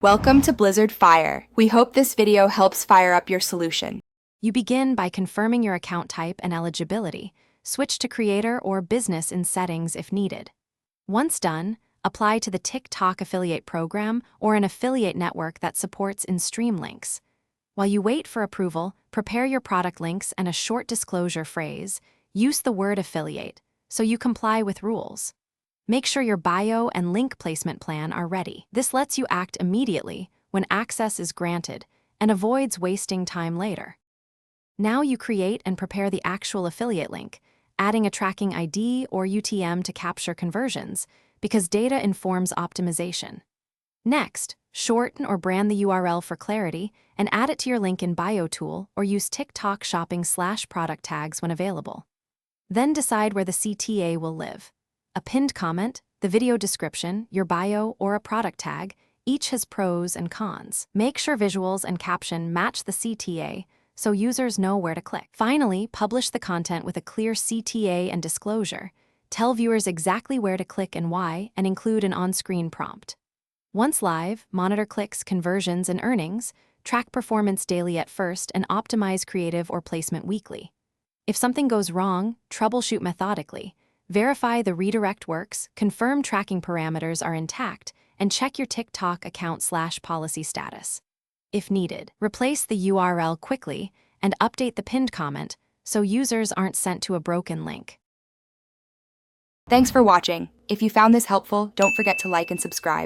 Welcome to Blizzard Fire. We hope this video helps fire up your solution. You begin by confirming your account type and eligibility. Switch to creator or business in settings if needed. Once done, apply to the TikTok affiliate program or an affiliate network that supports in-stream links. While you wait for approval, prepare your product links and a short disclosure phrase. Use the word affiliate, so you comply with rules. Make sure your bio and link placement plan are ready. This lets you act immediately when access is granted and avoids wasting time later. Now you create and prepare the actual affiliate link, adding a tracking ID or UTM to capture conversions, because data informs optimization. Next, shorten or brand the URL for clarity and add it to your link in bio tool or use TikTok shopping/product tags when available. Then decide where the CTA will live. A pinned comment, the video description, your bio, or a product tag, each has pros and cons. Make sure visuals and caption match the CTA so users know where to click. Finally, publish the content with a clear CTA and disclosure. Tell viewers exactly where to click and why, and include an on-screen prompt. Once live, monitor clicks, conversions, and earnings, track performance daily at first, and optimize creative or placement weekly. If something goes wrong, troubleshoot methodically. Verify the redirect works, confirm tracking parameters are intact, and check your TikTok account/policy status. If needed, replace the URL quickly and update the pinned comment so users aren't sent to a broken link. Thanks for watching. If you found this helpful, don't forget to like and subscribe.